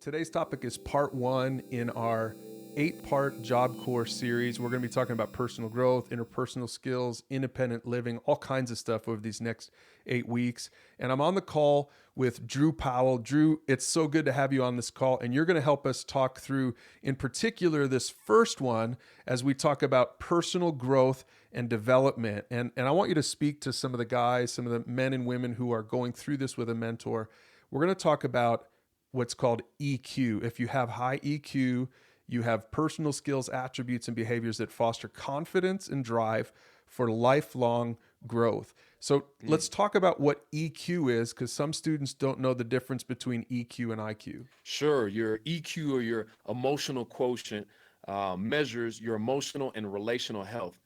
Today's topic is part one in our 8-part Job Corps series. We're going to be talking about personal growth, interpersonal skills, independent living, all kinds of stuff over these next 8 weeks. And I'm on the call with Drew Powell. Drew, it's so good to have you on this call. And you're going to help us talk through, in particular, this first one as we talk about personal growth and development. And I want you to speak to some of the guys, some of the men and women who are going through this with a mentor. We're going to talk about what's called EQ. If you have high EQ, you have personal skills, attributes, and behaviors that foster confidence and drive for lifelong growth. So let's talk about what EQ is, because some students don't know the difference between EQ and IQ. Sure, your EQ or your emotional quotient measures your emotional and relational health.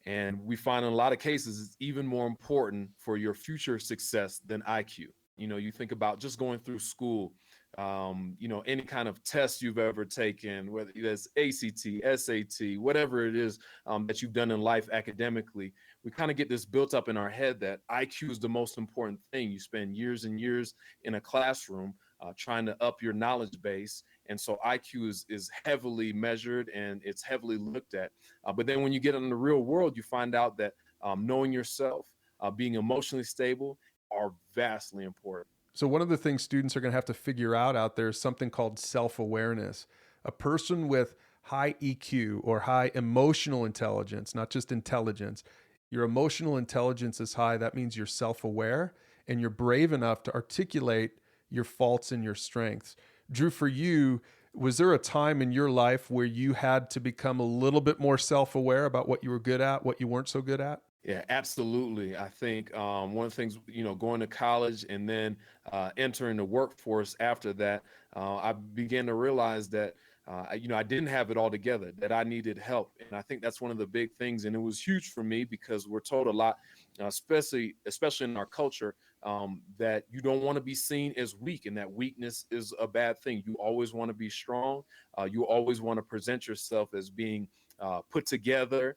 And we find in a lot of cases it's even more important for your future success than IQ. You think about just going through school, any kind of test you've ever taken, whether that's ACT, SAT, whatever it is that you've done in life academically, we kind of get this built up in our head that IQ is the most important thing. You spend years and years in a classroom trying to up your knowledge base. And so IQ is heavily measured and it's heavily looked at. But then when you get in the real world, you find out that knowing yourself, being emotionally stable are vastly important. So one of the things students are going to have to figure out there is something called self-awareness. A person with high EQ or high emotional intelligence, not just intelligence, your emotional intelligence is high. That means you're self-aware and you're brave enough to articulate your faults and your strengths. Drew, for you, was there a time in your life where you had to become a little bit more self-aware about what you were good at, what you weren't so good at? Yeah, absolutely. I think one of the things, going to college and then entering the workforce after that, I began to realize that, I didn't have it all together, that I needed help. And I think that's one of the big things. And it was huge for me because we're told a lot, especially in our culture, that you don't want to be seen as weak and that weakness is a bad thing. You always want to be strong. You always want to present yourself as being put together,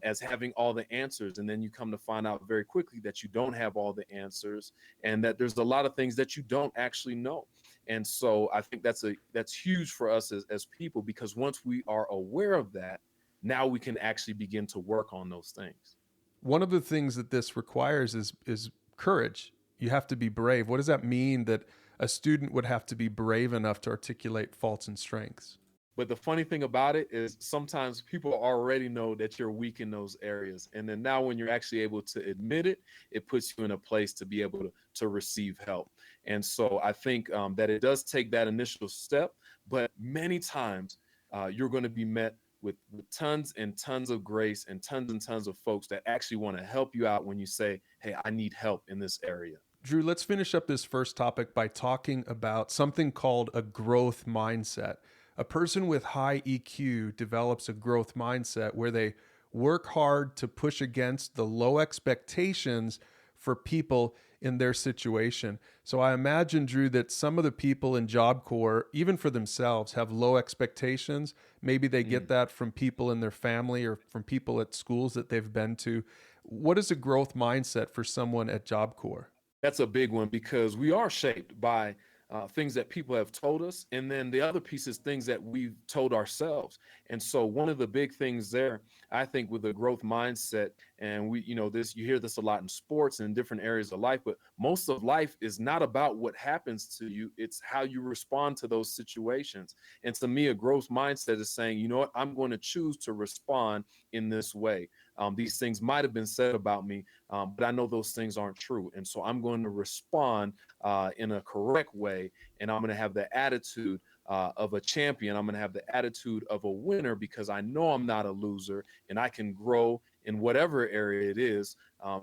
as having all the answers. And then you come to find out very quickly that you don't have all the answers and that there's a lot of things that you don't actually know. And so I think that's huge for us as people, because once we are aware of that, now we can actually begin to work on those things. One of the things that this requires is courage. You have to be brave. What does that mean that a student would have to be brave enough to articulate faults and strengths? But the funny thing about it is sometimes people already know that you're weak in those areas. And then now when you're actually able to admit it, it puts you in a place to be able to receive help. And so I think that it does take that initial step, but many times you're going to be met with tons and tons of grace and tons of folks that actually want to help you out when you say, hey, I need help in this area. Drew, let's finish up this first topic by talking about something called a growth mindset. A person with high EQ develops a growth mindset where they work hard to push against the low expectations for people in their situation. So I imagine, Drew, that some of the people in Job Corps, even for themselves, have low expectations. Maybe they get that from people in their family or from people at schools that they've been to. What is a growth mindset for someone at Job Corps? That's a big one because we are shaped by things that people have told us. And then the other piece is things that we've told ourselves. And so one of the big things there, I think, with a growth mindset, and you hear this a lot in sports and in different areas of life, but most of life is not about what happens to you. It's how you respond to those situations. And to me, a growth mindset is saying, you know what, I'm going to choose to respond in this way. These things might have been said about me, but I know those things aren't true. And so I'm going to respond in a correct way. And I'm going to have the attitude of a champion. I'm going to have the attitude of a winner because I know I'm not a loser and I can grow in whatever area it is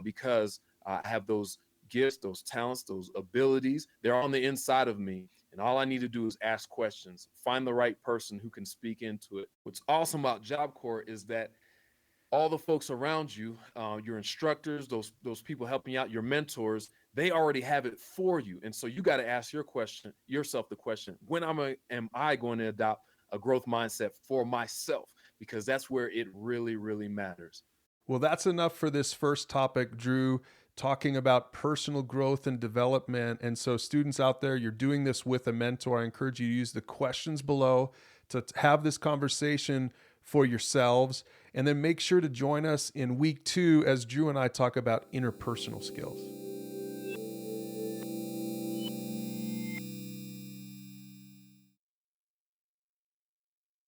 because I have those gifts, those talents, those abilities. They're on the inside of me. And all I need to do is ask questions, find the right person who can speak into it. What's awesome about Job Corps is that all the folks around you, your instructors, those people helping you out, your mentors, they already have it for you. And so you got to ask yourself the question, when am I going to adopt a growth mindset for myself? Because that's where it really, really matters. Well, that's enough for this first topic, Drew. talking about personal growth and development. And so, students out there, you're doing this with a mentor. I encourage you to use the questions below to have this conversation for yourselves. And then make sure to join us in week 2 as Drew and I talk about interpersonal skills.